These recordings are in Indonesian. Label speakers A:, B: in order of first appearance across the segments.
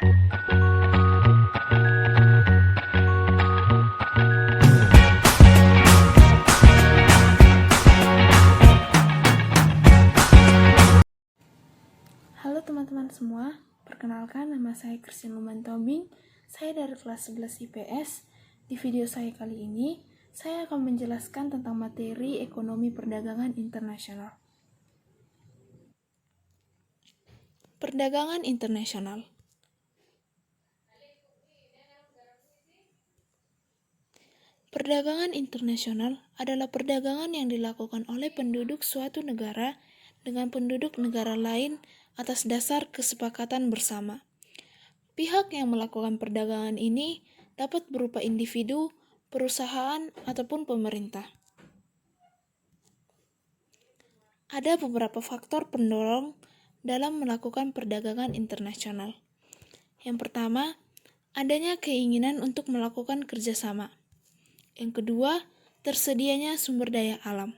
A: Halo teman-teman semua, perkenalkan nama saya Christine Luman Tobing. Saya dari kelas 11 IPS. Di video saya kali ini, saya akan menjelaskan tentang materi ekonomi perdagangan internasional. Perdagangan internasional. Perdagangan internasional adalah perdagangan yang dilakukan oleh penduduk suatu negara dengan penduduk negara lain atas dasar kesepakatan bersama. Pihak yang melakukan perdagangan ini dapat berupa individu, perusahaan, ataupun pemerintah. Ada beberapa faktor pendorong dalam melakukan perdagangan internasional. Yang pertama, adanya keinginan untuk melakukan kerjasama. Yang kedua, tersedianya sumber daya alam.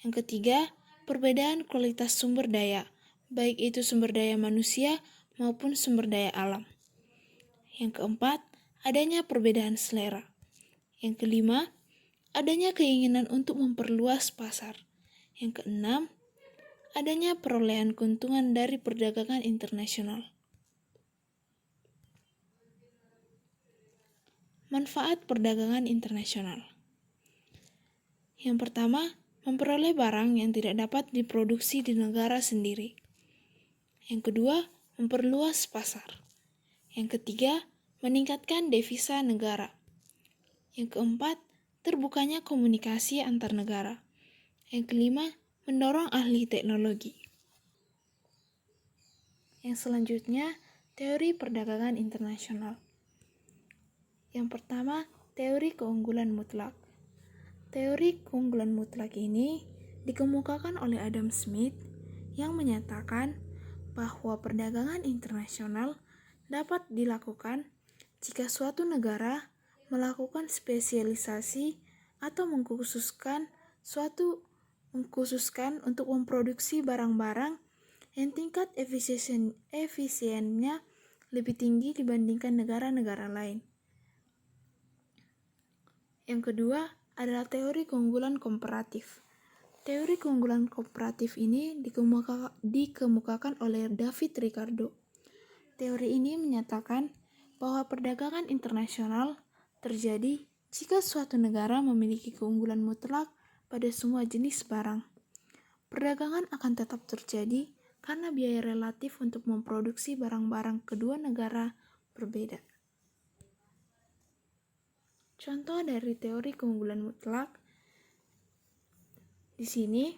A: Yang ketiga, perbedaan kualitas sumber daya, baik itu sumber daya manusia maupun sumber daya alam. Yang keempat, adanya perbedaan selera. Yang kelima, adanya keinginan untuk memperluas pasar. Yang keenam, adanya perolehan keuntungan dari perdagangan internasional. Manfaat perdagangan internasional. Yang pertama, memperoleh barang yang tidak dapat diproduksi di negara sendiri. Yang kedua, memperluas pasar. Yang ketiga, meningkatkan devisa negara. Yang keempat, terbukanya komunikasi antar negara. Yang kelima, mendorong ahli teknologi. Yang selanjutnya, teori perdagangan internasional. Yang pertama, teori keunggulan mutlak. Teori keunggulan mutlak ini dikemukakan oleh Adam Smith yang menyatakan bahwa perdagangan internasional dapat dilakukan jika suatu negara melakukan spesialisasi atau mengkhususkan untuk memproduksi barang-barang yang tingkat efisiennya lebih tinggi dibandingkan negara-negara lain. Yang kedua adalah teori keunggulan komparatif. Teori keunggulan komparatif ini dikemukakan oleh David Ricardo. Teori ini menyatakan bahwa perdagangan internasional terjadi jika suatu negara memiliki keunggulan mutlak pada semua jenis barang. Perdagangan akan tetap terjadi karena biaya relatif untuk memproduksi barang-barang kedua negara berbeda. Contoh dari teori keunggulan mutlak di sini,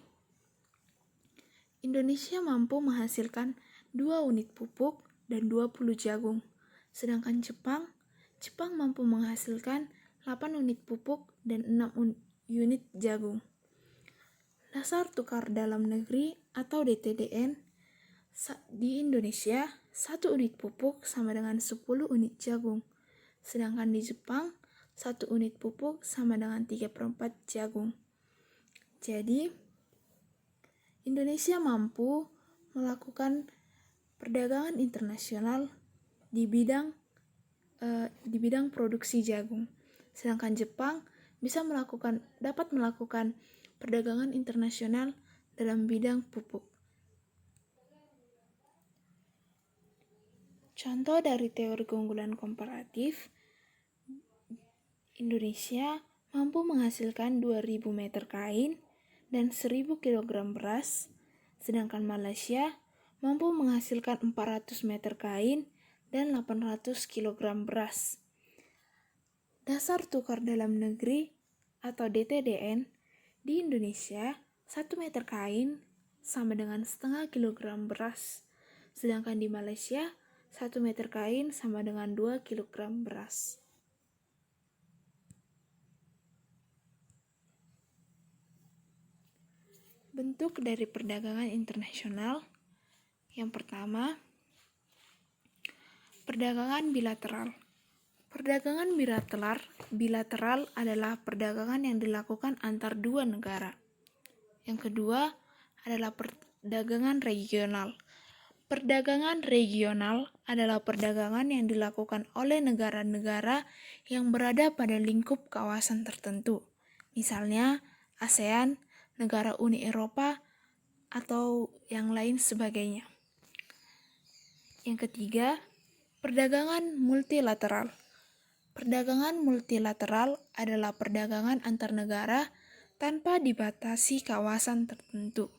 A: Indonesia mampu menghasilkan 2 unit pupuk dan 20 jagung, sedangkan Jepang mampu menghasilkan 8 unit pupuk dan 6 unit jagung. Dasar tukar dalam negeri atau DTDN di Indonesia, 1 unit pupuk sama dengan 10 unit jagung, sedangkan di Jepang 1 unit pupuk sama dengan 3/4 jagung. Jadi, Indonesia mampu melakukan perdagangan internasional di bidang produksi jagung, sedangkan Jepang dapat melakukan perdagangan internasional dalam bidang pupuk. Contoh dari teori keunggulan komparatif, Indonesia mampu menghasilkan 2.000 meter kain dan 1.000 kg beras, sedangkan Malaysia mampu menghasilkan 400 meter kain dan 800 kg beras. Dasar tukar dalam negeri atau DTDN di Indonesia, 1 meter kain sama dengan setengah kilogram beras, sedangkan di Malaysia 1 meter kain sama dengan 2 kg beras. Bentuk dari perdagangan internasional. Yang pertama, perdagangan bilateral. Perdagangan bilateral adalah perdagangan yang dilakukan antar dua negara. Yang kedua adalah perdagangan regional. Perdagangan regional adalah perdagangan yang dilakukan oleh negara-negara yang berada pada lingkup kawasan tertentu. Misalnya ASEAN, negara Uni Eropa, atau yang lain sebagainya. Yang ketiga, perdagangan multilateral. Perdagangan multilateral adalah perdagangan antar negara tanpa dibatasi kawasan tertentu.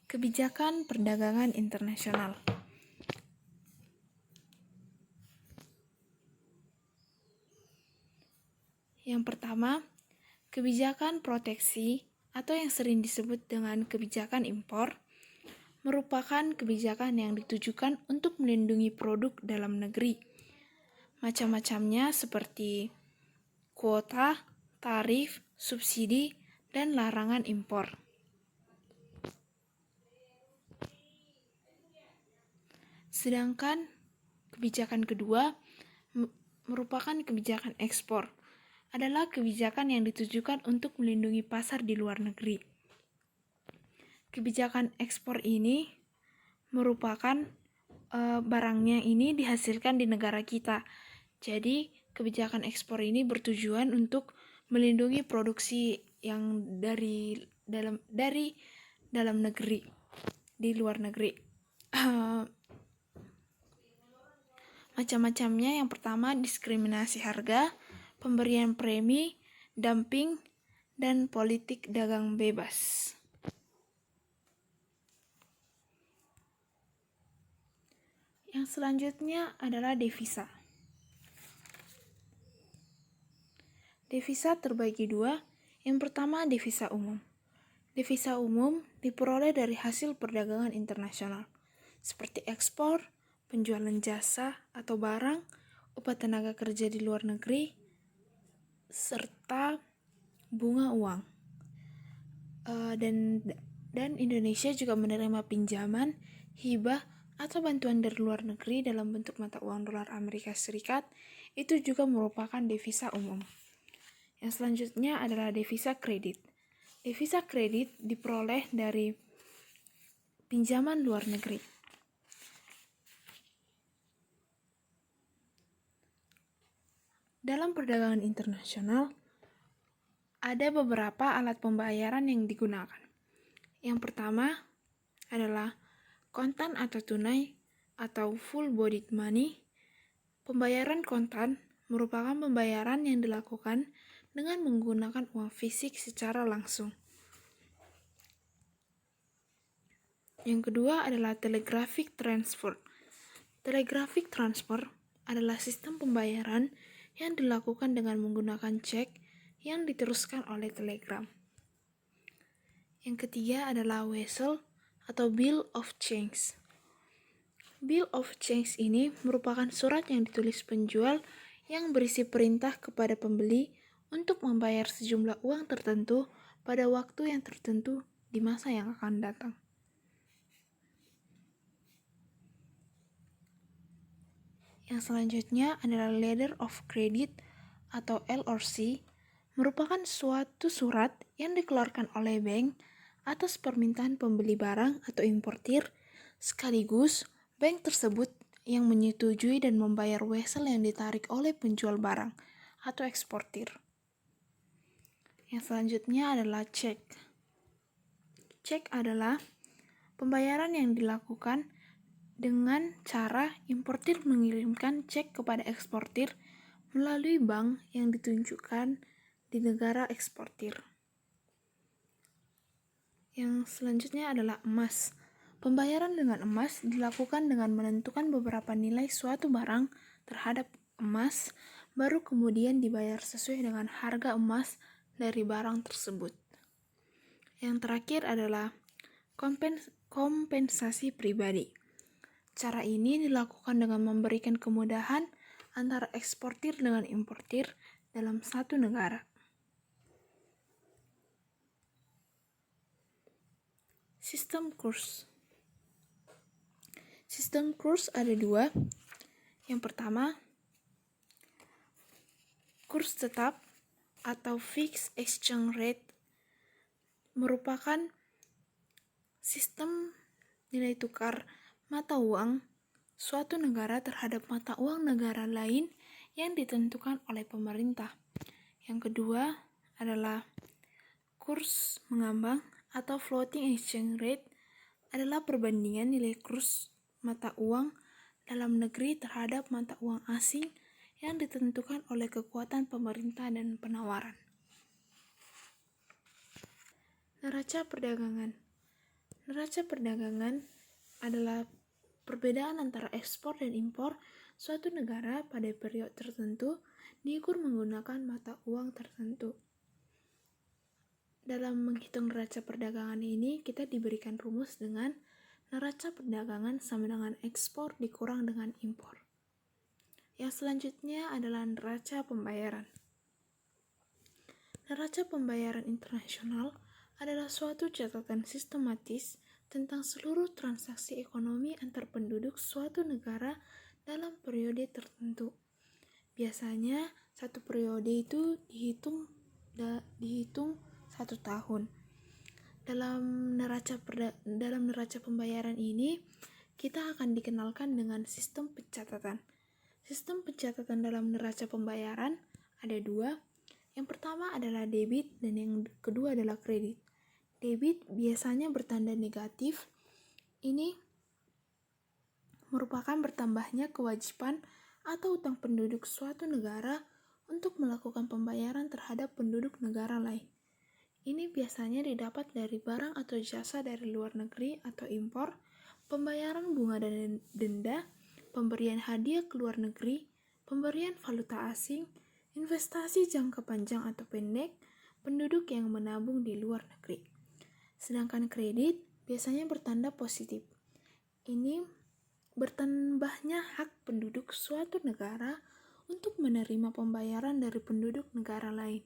A: Kebijakan perdagangan internasional. Yang pertama, kebijakan proteksi atau yang sering disebut dengan kebijakan impor merupakan kebijakan yang ditujukan untuk melindungi produk dalam negeri. Macam-macamnya seperti kuota, tarif, subsidi, dan larangan impor. Sedangkan kebijakan kedua merupakan kebijakan ekspor. Adalah kebijakan yang ditujukan untuk melindungi pasar di luar negeri. Kebijakan ekspor ini merupakan barangnya ini dihasilkan di negara kita. Jadi, kebijakan ekspor ini bertujuan untuk melindungi produksi yang dari dalam negeri, di luar negeri. Macam-macamnya, yang pertama diskriminasi harga, pemberian premi, dumping, dan politik dagang bebas. Yang selanjutnya adalah devisa. Devisa terbagi dua. Yang pertama, devisa umum. Devisa umum diperoleh dari hasil perdagangan internasional, seperti ekspor, penjualan jasa atau barang, upah tenaga kerja di luar negeri, serta bunga uang. Dan Indonesia juga menerima pinjaman, hibah, atau bantuan dari luar negeri dalam bentuk mata uang dolar Amerika Serikat. Itu juga merupakan devisa umum. Yang selanjutnya adalah devisa kredit. Devisa kredit diperoleh dari pinjaman luar negeri. Dalam perdagangan internasional, ada beberapa alat pembayaran yang digunakan. Yang pertama adalah kontan atau tunai atau full bodied money. Pembayaran kontan merupakan pembayaran yang dilakukan dengan menggunakan uang fisik secara langsung. Yang kedua adalah telegraphic transfer. Telegraphic transfer adalah sistem pembayaran yang dilakukan dengan menggunakan cek yang diteruskan oleh telegram. Yang ketiga adalah wesel atau bill of change. Bill of change ini merupakan surat yang ditulis penjual yang berisi perintah kepada pembeli untuk membayar sejumlah uang tertentu pada waktu yang tertentu di masa yang akan datang. Yang selanjutnya adalah letter of credit atau LOC, merupakan suatu surat yang dikeluarkan oleh bank atas permintaan pembeli barang atau importir, sekaligus bank tersebut yang menyetujui dan membayar wesel yang ditarik oleh penjual barang atau eksportir. Yang selanjutnya adalah cek. Cek adalah pembayaran yang dilakukan dengan cara importir mengirimkan cek kepada eksportir melalui bank yang ditunjukkan di negara eksportir. Yang selanjutnya adalah emas. Pembayaran dengan emas dilakukan dengan menentukan beberapa nilai suatu barang terhadap emas, baru kemudian dibayar sesuai dengan harga emas dari barang tersebut. Yang terakhir adalah kompensasi pribadi. Cara ini dilakukan dengan memberikan kemudahan antara eksportir dengan importir dalam satu negara. Sistem kurs. Sistem kurs ada dua. Yang pertama, kurs tetap atau fixed exchange rate. merupakan sistem nilai tukar mata uang suatu negara terhadap mata uang negara lain yang ditentukan oleh pemerintah. Yang kedua adalah kurs mengambang atau floating exchange rate adalah perbandingan nilai kurs mata uang dalam negeri terhadap mata uang asing yang ditentukan oleh kekuatan pemerintah dan penawaran. Neraca perdagangan. Neraca perdagangan adalah perbedaan antara ekspor dan impor suatu negara pada periode tertentu diukur menggunakan mata uang tertentu. Dalam menghitung neraca perdagangan ini, kita diberikan rumus dengan neraca perdagangan sama dengan ekspor dikurang dengan impor. Yang selanjutnya adalah neraca pembayaran. Neraca pembayaran internasional adalah suatu catatan sistematis tentang seluruh transaksi ekonomi antar penduduk suatu negara dalam periode tertentu. Biasanya satu periode itu dihitung 1 tahun. Dalam neraca pembayaran ini, kita akan dikenalkan dengan sistem pencatatan. Sistem pencatatan dalam neraca pembayaran ada 2. Yang pertama adalah debit dan yang kedua adalah kredit. Debit biasanya bertanda negatif. Ini merupakan bertambahnya kewajiban atau utang penduduk suatu negara untuk melakukan pembayaran terhadap penduduk negara lain. Ini biasanya didapat dari barang atau jasa dari luar negeri atau impor, pembayaran bunga dan denda, pemberian hadiah ke luar negeri, pemberian valuta asing, investasi jangka panjang atau pendek, penduduk yang menabung di luar negeri. Sedangkan kredit biasanya bertanda positif. Ini bertambahnya hak penduduk suatu negara untuk menerima pembayaran dari penduduk negara lain.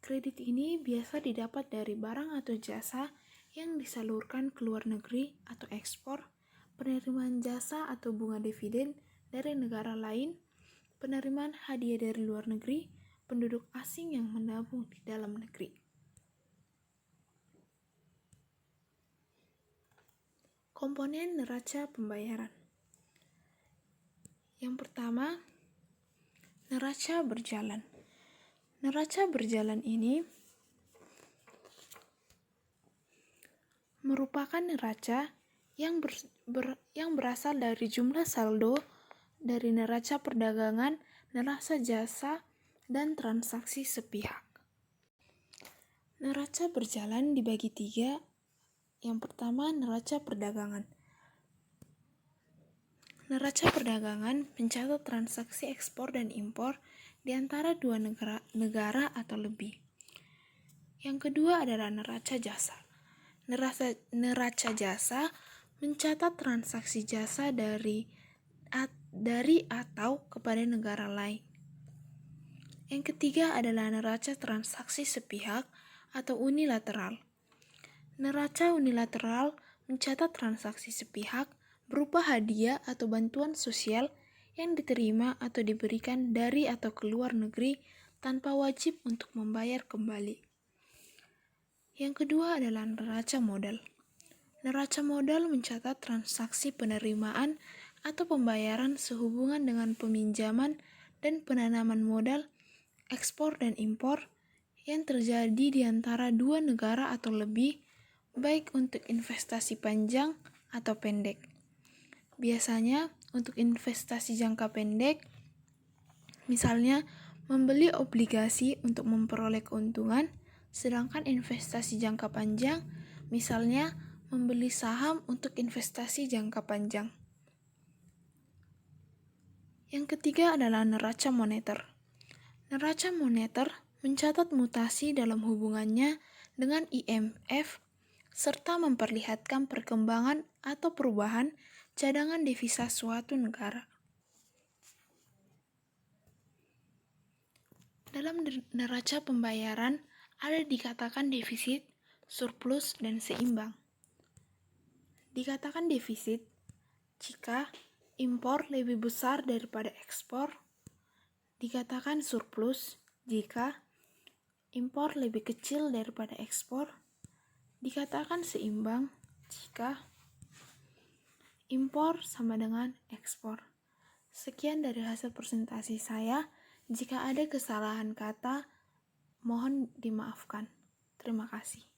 A: Kredit ini biasa didapat dari barang atau jasa yang disalurkan ke luar negeri atau ekspor, penerimaan jasa atau bunga dividen dari negara lain, penerimaan hadiah dari luar negeri, penduduk asing yang menabung di dalam negeri. Komponen neraca pembayaran. Yang pertama, neraca berjalan. Neraca berjalan ini merupakan neraca yang berasal dari jumlah saldo dari neraca perdagangan, neraca jasa, dan transaksi sepihak. Neraca berjalan dibagi 3. Yang pertama, neraca perdagangan. Neraca perdagangan mencatat transaksi ekspor dan impor di antara 2 negara atau lebih. Yang kedua adalah neraca jasa. Neraca jasa mencatat transaksi jasa dari atau kepada negara lain. Yang ketiga adalah neraca transaksi sepihak atau unilateral. Neraca unilateral mencatat transaksi sepihak berupa hadiah atau bantuan sosial yang diterima atau diberikan dari atau ke luar negeri tanpa wajib untuk membayar kembali. Yang kedua adalah neraca modal. Neraca modal mencatat transaksi penerimaan atau pembayaran sehubungan dengan peminjaman dan penanaman modal, ekspor dan impor yang terjadi di antara 2 negara atau lebih, baik untuk investasi panjang atau pendek. Biasanya untuk investasi jangka pendek, misalnya membeli obligasi untuk memperoleh keuntungan, sedangkan investasi jangka panjang, misalnya membeli saham untuk investasi jangka panjang. Yang ketiga adalah neraca moneter. Neraca moneter mencatat mutasi dalam hubungannya dengan IMF serta memperlihatkan perkembangan atau perubahan cadangan devisa suatu negara. Dalam neraca pembayaran ada dikatakan defisit, surplus, dan seimbang. Dikatakan defisit jika impor lebih besar daripada ekspor. Dikatakan surplus jika impor lebih kecil daripada ekspor, dikatakan seimbang jika impor sama dengan ekspor. Sekian dari hasil presentasi saya. Jika ada kesalahan kata, mohon dimaafkan. Terima kasih.